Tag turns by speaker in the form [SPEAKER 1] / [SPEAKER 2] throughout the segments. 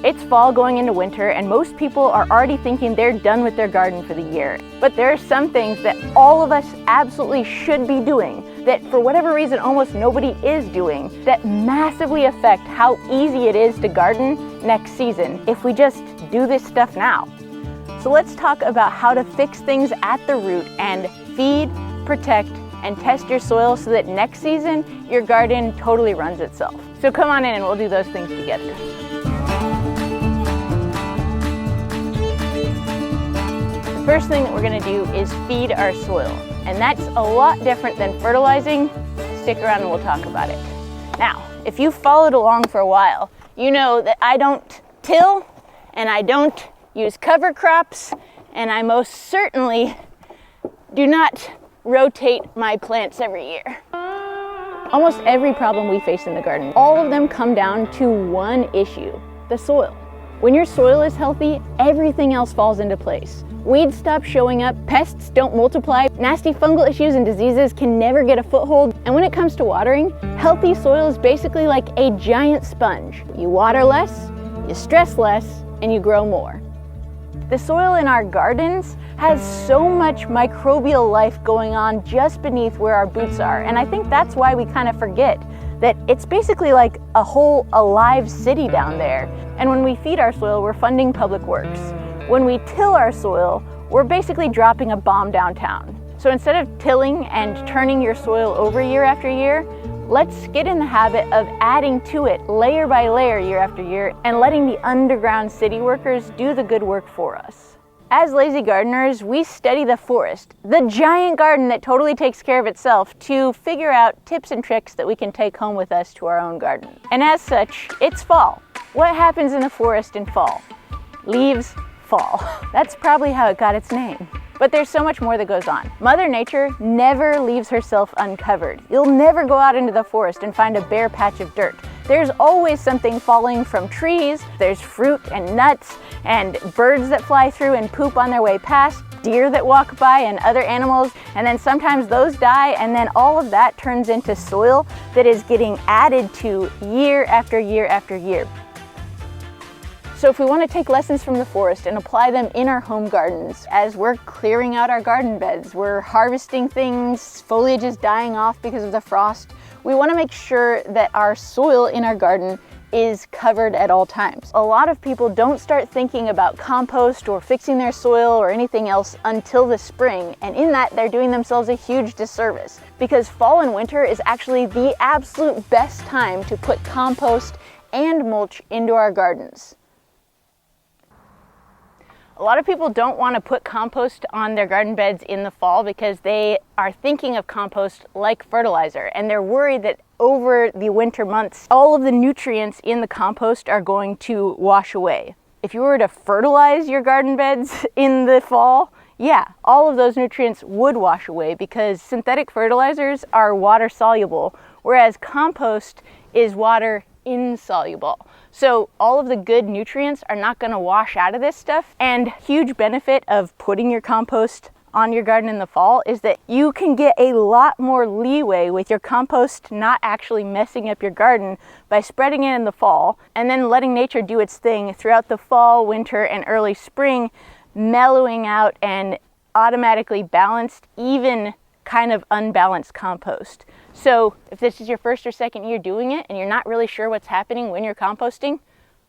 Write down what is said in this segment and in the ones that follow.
[SPEAKER 1] It's fall going into winter, and most people are already thinking they're done with their garden for the year. But there are some things that all of us absolutely should be doing that for whatever reason almost nobody is doing, that massively affect how easy it is to garden next season if we just do this stuff now. So let's talk about how to fix things at the root and feed, protect, and test your soil so that next season your garden totally runs itself. So come on in and we'll do those things together. The first thing that we're going to do is feed our soil, and that's a lot different than fertilizing. Stick around and we'll talk about it. Now, if you've followed along for a while, you know that I don't till and I don't use cover crops, and I most certainly do not rotate my plants every year. Almost every problem we face in the garden, all of them come down to one issue: the soil. When your soil is healthy, everything else falls into place. Weeds stop showing up, pests don't multiply, nasty fungal issues and diseases can never get a foothold, and when it comes to watering, healthy soil is basically like a giant sponge. You water less, you stress less, and you grow more. The soil in our gardens has so much microbial life going on just beneath where our boots are, and I think that's why we kind of forget that it's basically like a whole alive city down there. And when we feed our soil, we're funding public works. When we till our soil, we're basically dropping a bomb downtown. So instead of tilling and turning your soil over year after year, let's get in the habit of adding to it layer by layer year after year and letting the underground city workers do the good work for us. As lazy gardeners, we study the forest, the giant garden that totally takes care of itself, to figure out tips and tricks that we can take home with us to our own garden. And as such, it's fall. What happens in the forest in fall? Leaves fall. That's probably how it got its name. But there's so much more that goes on. Mother Nature never leaves herself uncovered. You'll never go out into the forest and find a bare patch of dirt. There's always something falling from trees. There's fruit and nuts and birds that fly through and poop on their way past, deer that walk by and other animals, and then sometimes those die, and then all of that turns into soil that is getting added to year after year after year. So if we want to take lessons from the forest and apply them in our home gardens, as we're clearing out our garden beds, we're harvesting things, foliage is dying off because of the frost, we want to make sure that our soil in our garden is covered at all times. A lot of people don't start thinking about compost or fixing their soil or anything else until the spring, and in that they're doing themselves a huge disservice, because fall and winter is actually the absolute best time to put compost and mulch into our gardens. A lot of people don't want to put compost on their garden beds in the fall because they are thinking of compost like fertilizer, and they're worried that over the winter months, all of the nutrients in the compost are going to wash away. If you were to fertilize your garden beds in the fall, yeah, all of those nutrients would wash away because synthetic fertilizers are water soluble, whereas compost is water insoluble. So all of the good nutrients are not going to wash out of this stuff. And huge benefit of putting your compost on your garden in the fall is that you can get a lot more leeway with your compost not actually messing up your garden by spreading it in the fall and then letting nature do its thing throughout the fall, winter, and early spring, mellowing out and automatically balanced, even kind of unbalanced compost. So if this is your first or second year doing it and you're not really sure what's happening when you're composting,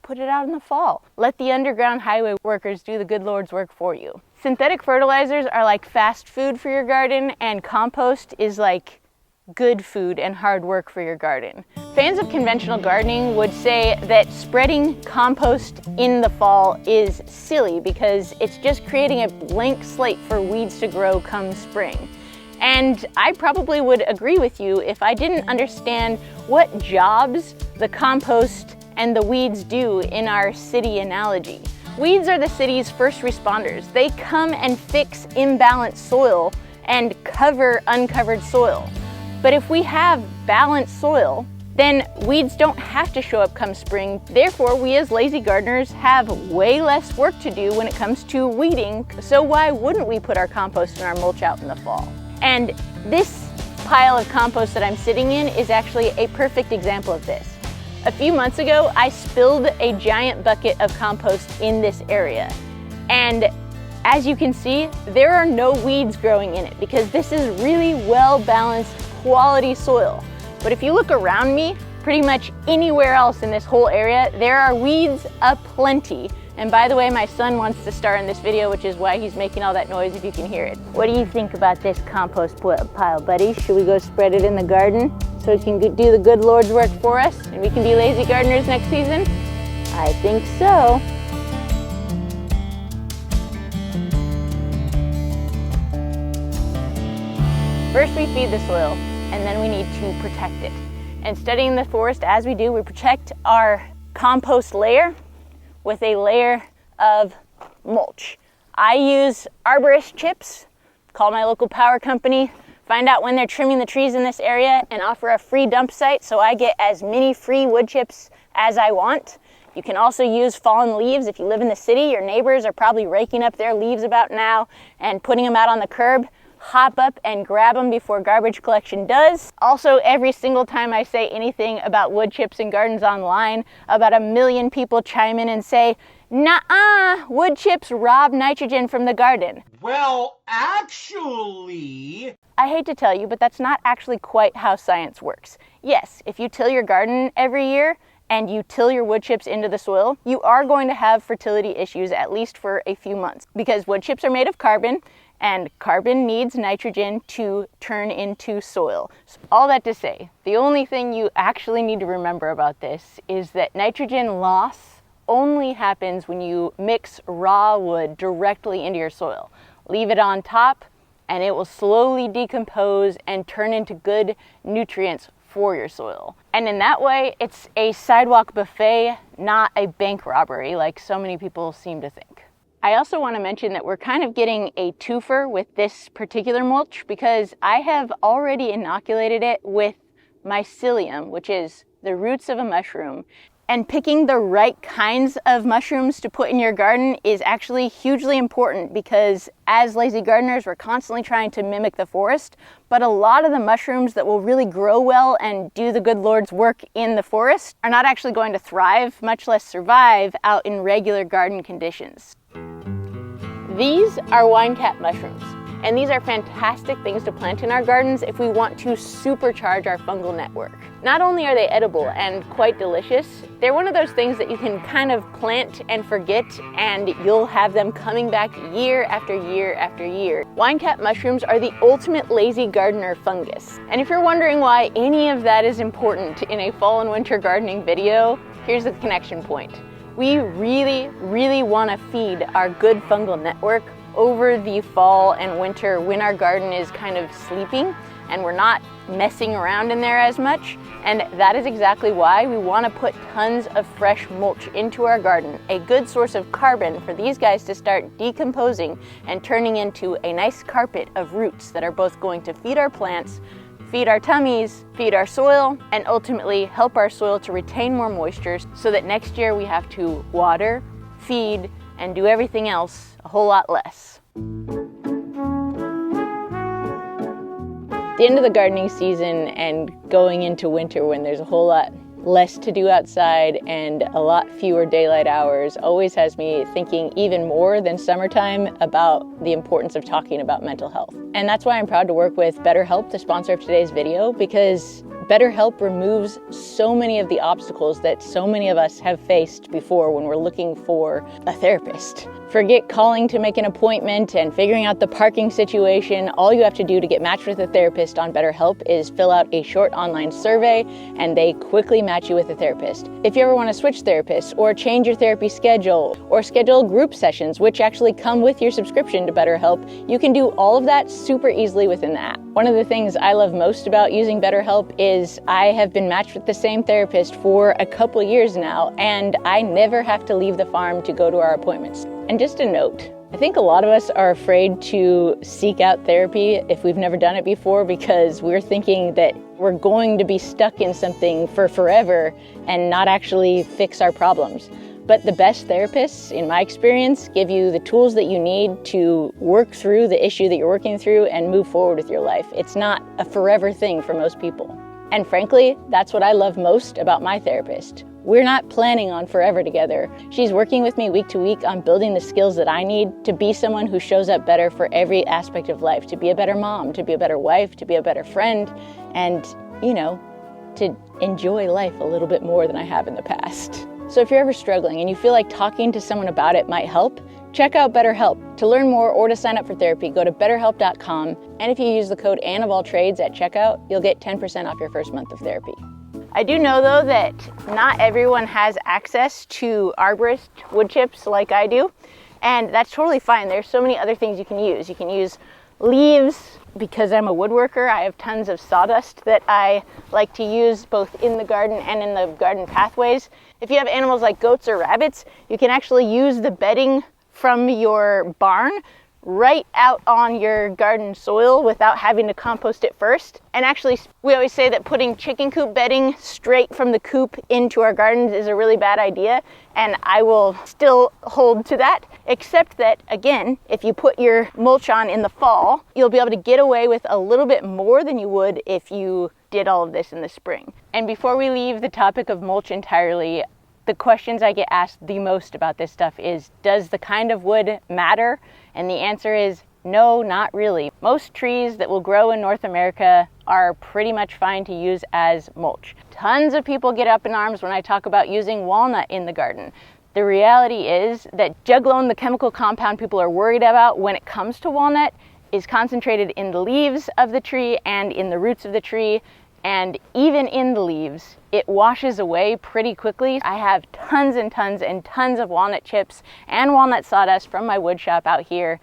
[SPEAKER 1] put it out in the fall. Let the underground highway workers do the good Lord's work for you. Synthetic fertilizers are like fast food for your garden, and compost is like good food and hard work for your garden. Fans of conventional gardening would say that spreading compost in the fall is silly because it's just creating a blank slate for weeds to grow come spring. And I probably would agree with you if I didn't understand what jobs the compost and the weeds do in our city analogy. Weeds are the city's first responders. They come and fix imbalanced soil and cover uncovered soil. But if we have balanced soil, then weeds don't have to show up come spring. Therefore, we as lazy gardeners have way less work to do when it comes to weeding. So why wouldn't we put our compost and our mulch out in the fall? And this pile of compost that I'm sitting in is actually a perfect example of this. A few months ago, I spilled a giant bucket of compost in this area. And as you can see, there are no weeds growing in it because this is really well-balanced, quality soil. But if you look around me, pretty much anywhere else in this whole area, there are weeds aplenty. And by the way, my son wants to star in this video, which is why he's making all that noise if you can hear it. What do you think about this compost pile, buddy? Should we go spread it in the garden so it can do the good Lord's work for us and we can be lazy gardeners next season? I think so. First we feed the soil, and then we need to protect it. And studying the forest as we do, we protect our compost layer with a layer of mulch. I use arborist chips, call my local power company, find out when they're trimming the trees in this area, and offer a free dump site so I get as many free wood chips as I want. You can also use fallen leaves. If you live in the city, your neighbors are probably raking up their leaves about now and putting them out on the curb. Hop up and grab them before garbage collection does. Also, every single time I say anything about wood chips and gardens online, about 1 million people chime in and say, "Nuh-uh, wood chips rob nitrogen from the garden."
[SPEAKER 2] Well, actually...
[SPEAKER 1] I hate to tell you, but that's not actually quite how science works. Yes, if you till your garden every year and you till your wood chips into the soil, you are going to have fertility issues at least for a few months because wood chips are made of carbon, and carbon needs nitrogen to turn into soil. So all that to say, the only thing you actually need to remember about this is that nitrogen loss only happens when you mix raw wood directly into your soil. Leave it on top and it will slowly decompose and turn into good nutrients for your soil. And in that way, it's a sidewalk buffet, not a bank robbery like so many people seem to think. I also want to mention that we're kind of getting a twofer with this particular mulch because I have already inoculated it with mycelium, which is the roots of a mushroom. And picking the right kinds of mushrooms to put in your garden is actually hugely important because as lazy gardeners, we're constantly trying to mimic the forest, but a lot of the mushrooms that will really grow well and do the good Lord's work in the forest are not actually going to thrive, much less survive, out in regular garden conditions. These are wine cap mushrooms, and these are fantastic things to plant in our gardens if we want to supercharge our fungal network. Not only are they edible and quite delicious, they're one of those things that you can kind of plant and forget and you'll have them coming back year after year after year. Wine cap mushrooms are the ultimate lazy gardener fungus. And if you're wondering why any of that is important in a fall and winter gardening video, here's the connection point. We really, really want to feed our good fungal network over the fall and winter when our garden is kind of sleeping and we're not messing around in there as much. And that is exactly why we want to put tons of fresh mulch into our garden, a good source of carbon for these guys to start decomposing and turning into a nice carpet of roots that are both going to feed our plants, feed our tummies, feed our soil, and ultimately help our soil to retain more moisture so that next year we have to water, feed, and do everything else a whole lot less. At the end of the gardening season and going into winter when there's a whole lot less to do outside and a lot fewer daylight hours always has me thinking even more than summertime about the importance of talking about mental health. And that's why I'm proud to work with BetterHelp, the sponsor of today's video, because BetterHelp removes so many of the obstacles that so many of us have faced before when we're looking for a therapist. Forget calling to make an appointment and figuring out the parking situation. All you have to do to get matched with a therapist on BetterHelp is fill out a short online survey and they quickly match you with a therapist. If you ever want to switch therapists or change your therapy schedule or schedule group sessions, which actually come with your subscription to BetterHelp, you can do all of that super easily within the app. One of the things I love most about using BetterHelp is I have been matched with the same therapist for a couple years now, and I never have to leave the farm to go to our appointments. And just a note, I think a lot of us are afraid to seek out therapy if we've never done it before because we're thinking that we're going to be stuck in something for forever and not actually fix our problems. But the best therapists, in my experience, give you the tools that you need to work through the issue that you're working through and move forward with your life. It's not a forever thing for most people. And frankly, that's what I love most about my therapist. We're not planning on forever together. She's working with me week to week on building the skills that I need to be someone who shows up better for every aspect of life, to be a better mom, to be a better wife, to be a better friend, and, you know, to enjoy life a little bit more than I have in the past. So if you're ever struggling and you feel like talking to someone about it might help, check out BetterHelp. To learn more or to sign up for therapy, go to betterhelp.com. And if you use the code AnnofAllTrades at checkout, you'll get 10% off your first month of therapy. I do know, though, that not everyone has access to arborist wood chips like I do, and that's totally fine. There's so many other things you can use. You can use leaves. Because I'm a woodworker, I have tons of sawdust that I like to use both in the garden and in the garden pathways. If you have animals like goats or rabbits, you can actually use the bedding from your barn right out on your garden soil without having to compost it first. And actually, we always say that putting chicken coop bedding straight from the coop into our gardens is a really bad idea, and I will still hold to that, except that, again, if you put your mulch on in the fall, you'll be able to get away with a little bit more than you would if you did all of this in the spring. And before we leave the topic of mulch entirely, the questions I get asked the most about this stuff is, does the kind of wood matter? And the answer is no, not really. Most trees that will grow in North America are pretty much fine to use as mulch. Tons of people get up in arms when I talk about using walnut in the garden. The reality is that juglone, the chemical compound people are worried about when it comes to walnut, is concentrated in the leaves of the tree and in the roots of the tree. And even in the leaves, it washes away pretty quickly. I have tons and tons and tons of walnut chips and walnut sawdust from my wood shop out here.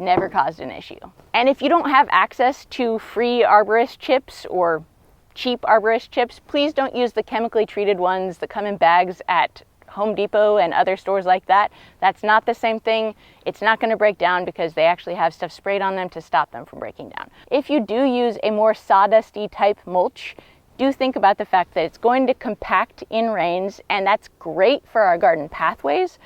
[SPEAKER 1] Never caused an issue. And if you don't have access to free arborist chips or cheap arborist chips, please don't use the chemically treated ones that come in bags at Home Depot and other stores like that. That's not the same thing. It's not going to break down because they actually have stuff sprayed on them to stop them from breaking down. If you do use a more sawdusty type mulch, do think about the fact that it's going to compact in rains, and that's great for our garden pathways.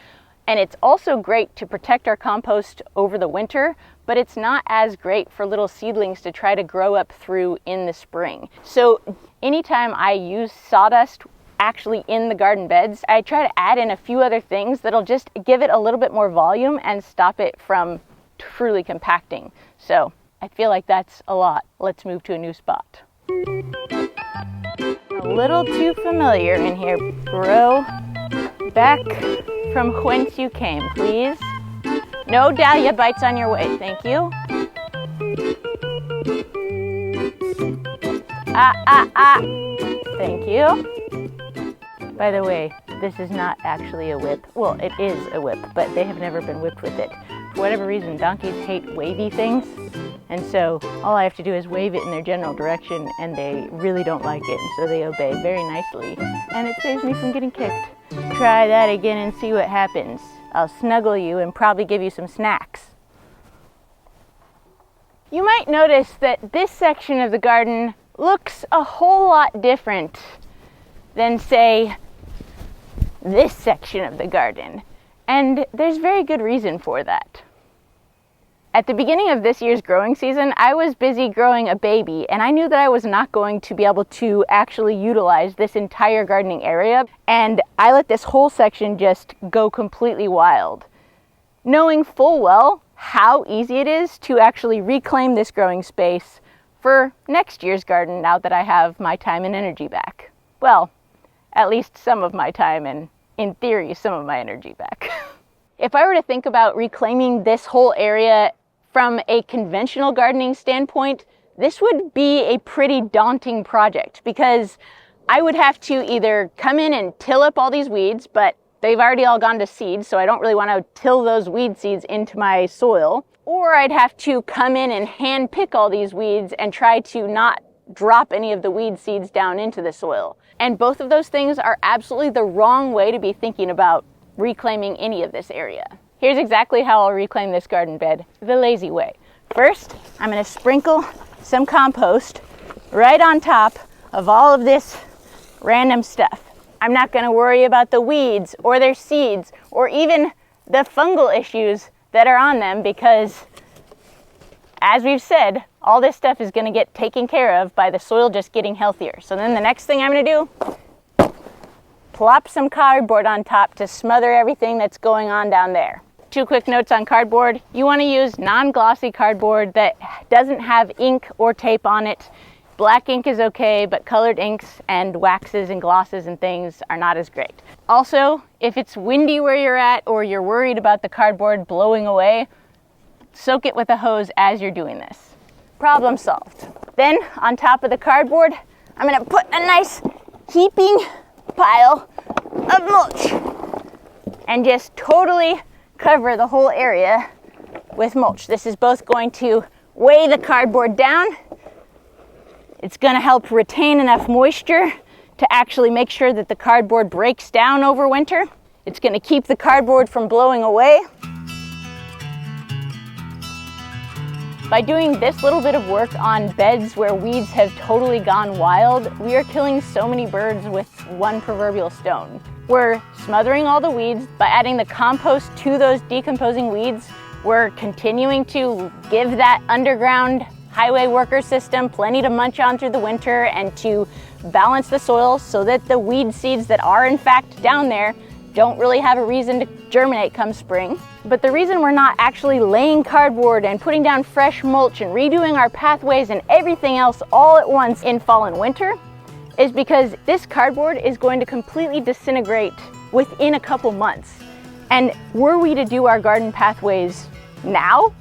[SPEAKER 1] And it's also great to protect our compost over the winter, but it's not as great for little seedlings to try to grow up through in the spring. So anytime I use sawdust actually in the garden beds, I try to add in a few other things that'll just give it a little bit more volume and stop it from truly compacting. So I feel like that's a lot. Let's move to a new spot. A little too familiar in here, bro. Back from whence you came, please. No dahlia bites on your way, thank you. Thank you. By the way, this is not actually a whip. Well, it is a whip, but they have never been whipped with it. For whatever reason, donkeys hate wavy things, and so all I have to do is wave it in their general direction, and they really don't like it, and so they obey very nicely, and it saves me from getting kicked. Try that again and see what happens. I'll snuggle you and probably give you some snacks. You might notice that this section of the garden looks a whole lot different than, say, this section of the garden, and there's very good reason for that. At the beginning of this year's growing season, I was busy growing a baby, and I knew that I was not going to be able to actually utilize this entire gardening area, and I let this whole section just go completely wild, knowing full well how easy it is to actually reclaim this growing space for next year's garden now that I have my time and energy back. Well, at least some of my time and, in theory, some of my energy back. If I were to think about reclaiming this whole area from a conventional gardening standpoint, this would be a pretty daunting project because I would have to either come in and till up all these weeds, but they've already all gone to seed, so I don't really want to till those weed seeds into my soil, or I'd have to come in and hand pick all these weeds and try to not drop any of the weed seeds down into the soil. And both of those things are absolutely the wrong way to be thinking about reclaiming any of this area. Here's exactly how I'll reclaim this garden bed, the lazy way. First, I'm going to sprinkle some compost right on top of all of this random stuff. I'm not going to worry about the weeds or their seeds or even the fungal issues that are on them because as we've said, all this stuff is gonna get taken care of by the soil just getting healthier. So then the next thing I'm gonna do, plop some cardboard on top to smother everything that's going on down there. 2 quick notes on cardboard. You wanna use non-glossy cardboard that doesn't have ink or tape on it. Black ink is okay, but colored inks and waxes and glosses and things are not as great. Also, if it's windy where you're at or you're worried about the cardboard blowing away, soak it with a hose as you're doing this. Problem solved. Then, on top of the cardboard, I'm gonna put a nice heaping pile of mulch and just totally cover the whole area with mulch. This is both going to weigh the cardboard down. It's gonna help retain enough moisture to actually make sure that the cardboard breaks down over winter. It's gonna keep the cardboard from blowing away. By doing this little bit of work on beds where weeds have totally gone wild, we are killing so many birds with one proverbial stone. We're smothering all the weeds. By adding the compost to those decomposing weeds, we're continuing to give that underground highway worker system plenty to munch on through the winter and to balance the soil so that the weed seeds that are in fact down there don't really have a reason to germinate come spring. But the reason we're not actually laying cardboard and putting down fresh mulch and redoing our pathways and everything else all at once in fall and winter is because this cardboard is going to completely disintegrate within a couple months. And were we to do our garden pathways now,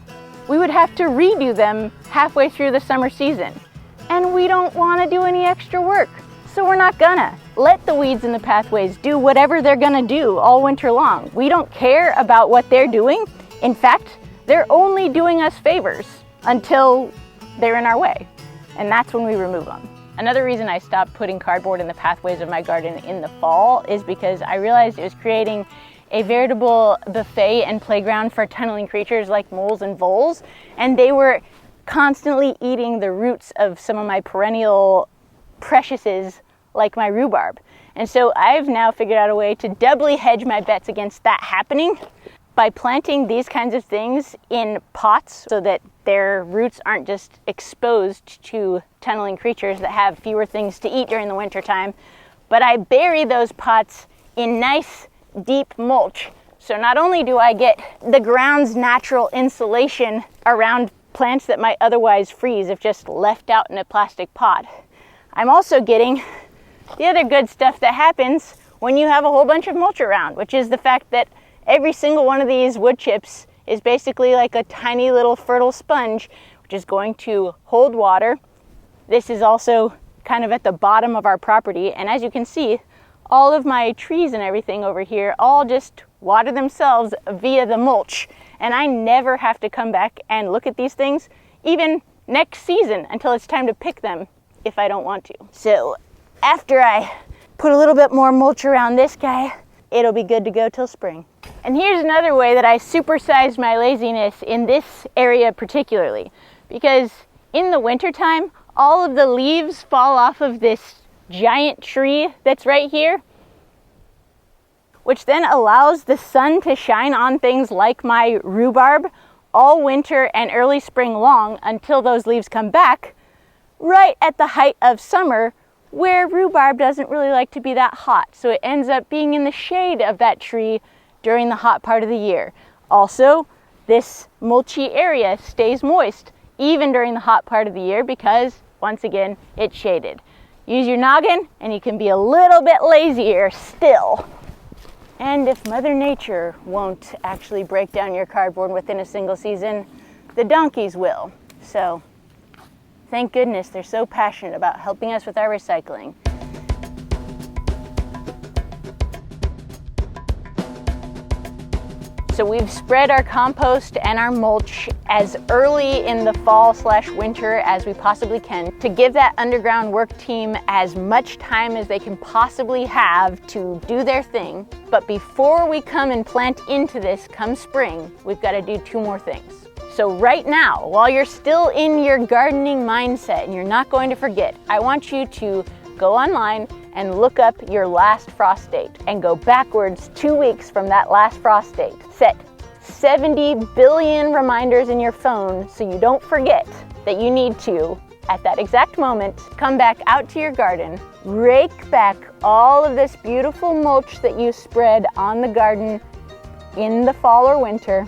[SPEAKER 1] we would have to redo them halfway through the summer season. And we don't want to do any extra work, so we're not gonna. Let the weeds in the pathways do whatever they're gonna do all winter long. We don't care about what they're doing. In fact, they're only doing us favors until they're in our way. And that's when we remove them. Another reason I stopped putting cardboard in the pathways of my garden in the fall is because I realized it was creating a veritable buffet and playground for tunneling creatures like moles and voles, and they were constantly eating the roots of some of my perennial preciouses like my rhubarb. And so I've now figured out a way to doubly hedge my bets against that happening by planting these kinds of things in pots so that their roots aren't just exposed to tunneling creatures that have fewer things to eat during the winter time, but I bury those pots in nice deep mulch. So not only do I get the ground's natural insulation around plants that might otherwise freeze if just left out in a plastic pot, I'm also getting the other good stuff that happens when you have a whole bunch of mulch around, which is the fact that every single one of these wood chips is basically like a tiny little fertile sponge, which is going to hold water. This is also kind of at the bottom of our property, and as you can see, all of my trees and everything over here all just water themselves via the mulch. And I never have to come back and look at these things, even next season, until it's time to pick them if I don't want to. So after I put a little bit more mulch around this guy, it'll be good to go till spring. And here's another way that I supersized my laziness in this area particularly, because in the wintertime, all of the leaves fall off of this giant tree that's right here, which then allows the sun to shine on things like my rhubarb all winter and early spring long until those leaves come back right at the height of summer, where rhubarb doesn't really like to be that hot. So it ends up being in the shade of that tree during the hot part of the year. Also, this mulchy area stays moist even during the hot part of the year because, once again, it's shaded. Use your noggin and you can be a little bit lazier still. And if Mother Nature won't actually break down your cardboard within a single season, the donkeys will. So, thank goodness they're so passionate about helping us with our recycling. So we've spread our compost and our mulch as early in the fall/winter as we possibly can to give that underground work team as much time as they can possibly have to do their thing. But before we come and plant into this come spring, we've got to do 2 more things. So right now, while you're still in your gardening mindset and you're not going to forget, I want you to go online and look up your last frost date and go backwards 2 weeks from that last frost date. Set 70 billion reminders in your phone so you don't forget that you need to, at that exact moment, come back out to your garden, rake back all of this beautiful mulch that you spread on the garden in the fall or winter,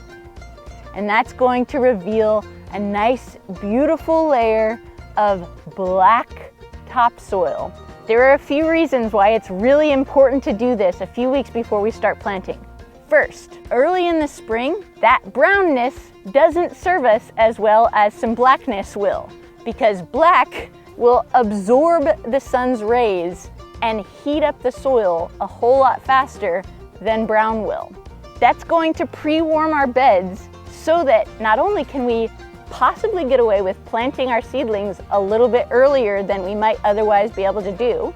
[SPEAKER 1] and that's going to reveal a nice, beautiful layer of black topsoil. There are a few reasons why it's really important to do this a few weeks before we start planting. First, early in the spring, that brownness doesn't serve us as well as some blackness will, because black will absorb the sun's rays and heat up the soil a whole lot faster than brown will. That's going to pre-warm our beds so that not only can we possibly get away with planting our seedlings a little bit earlier than we might otherwise be able to do,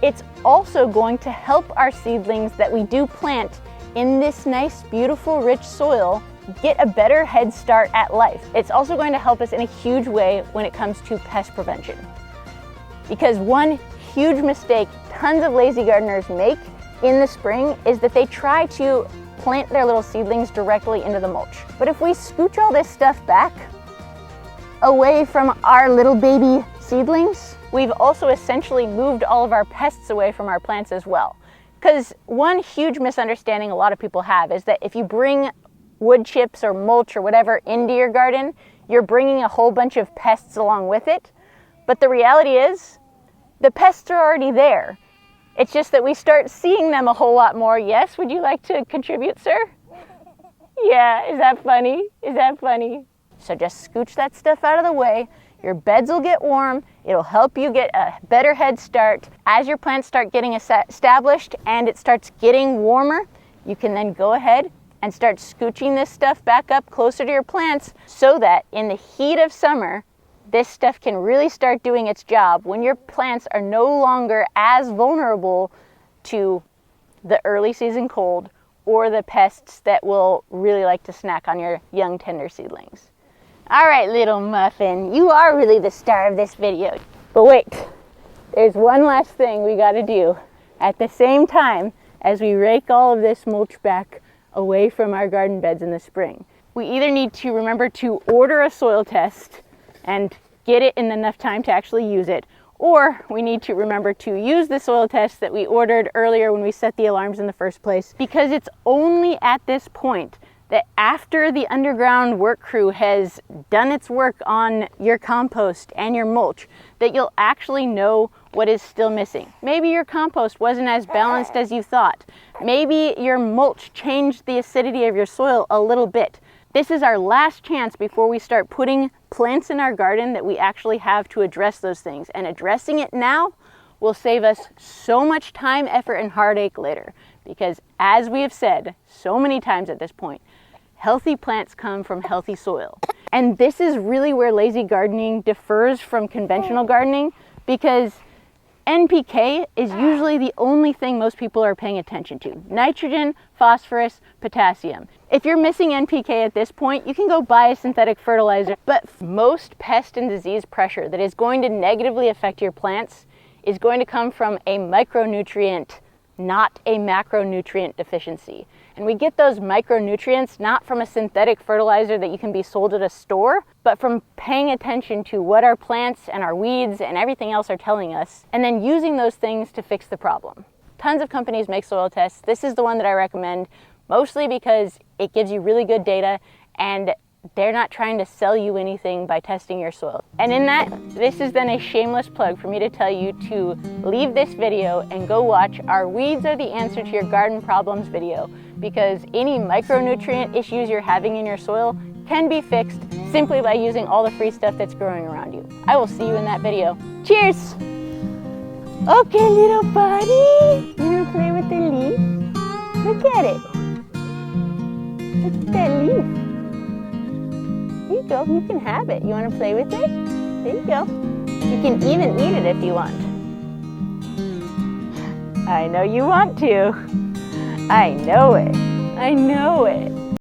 [SPEAKER 1] it's also going to help our seedlings that we do plant in this nice, beautiful, rich soil get a better head start at life. It's also going to help us in a huge way when it comes to pest prevention. Because one huge mistake tons of lazy gardeners make in the spring is that they try to plant their little seedlings directly into the mulch. But if we scooch all this stuff back away from our little baby seedlings, we've also essentially moved all of our pests away from our plants as well. Because one huge misunderstanding a lot of people have is that if you bring wood chips or mulch or whatever into your garden, you're bringing a whole bunch of pests along with it. But the reality is, the pests are already there. It's just that we start seeing them a whole lot more. Yes, would you like to contribute, sir? Yeah, is that funny? Is that funny? So just scooch that stuff out of the way. Your beds will get warm. It'll help you get a better head start. As your plants start getting established and it starts getting warmer, you can then go ahead and start scooching this stuff back up closer to your plants so that in the heat of summer, this stuff can really start doing its job when your plants are no longer as vulnerable to the early season cold or the pests that will really like to snack on your young tender seedlings. All right, little muffin, you are really the star of this video. But wait, there's one last thing we gotta do at the same time as we rake all of this mulch back away from our garden beds in the spring. We either need to remember to order a soil test and get it in enough time to actually use it, or we need to remember to use the soil test that we ordered earlier when we set the alarms in the first place, because it's only at this point that after the underground work crew has done its work on your compost and your mulch that you'll actually know what is still missing. Maybe your compost wasn't as balanced as you thought. Maybe your mulch changed the acidity of your soil a little bit. This is our last chance before we start putting plants in our garden that we actually have to address those things. And addressing it now will save us so much time, effort, and heartache later. Because as we have said so many times at this point, healthy plants come from healthy soil. And this is really where lazy gardening differs from conventional gardening, because NPK is usually the only thing most people are paying attention to. Nitrogen, phosphorus, potassium. If you're missing NPK at this point, you can go buy a synthetic fertilizer. But most pest and disease pressure that is going to negatively affect your plants is going to come from a micronutrient, not a macronutrient deficiency. And we get those micronutrients not from a synthetic fertilizer that you can be sold at a store, but from paying attention to what our plants and our weeds and everything else are telling us, and then using those things to fix the problem. Tons of companies make soil tests. This is the one that I recommend, mostly because it gives you really good data and they're not trying to sell you anything by testing your soil. And in that, this is then a shameless plug for me to tell you to leave this video and go watch our Weeds Are the Answer to Your Garden Problems video, because any micronutrient issues you're having in your soil can be fixed simply by using all the free stuff that's growing around you. I will see you in that video. Cheers! Okay, little buddy, you wanna play with the leaf? Look at it. Look at that leaf. Here you go, you can have it. You want to play with it? There you go. You can even eat it if you want. I know you want to. I know it. I know it.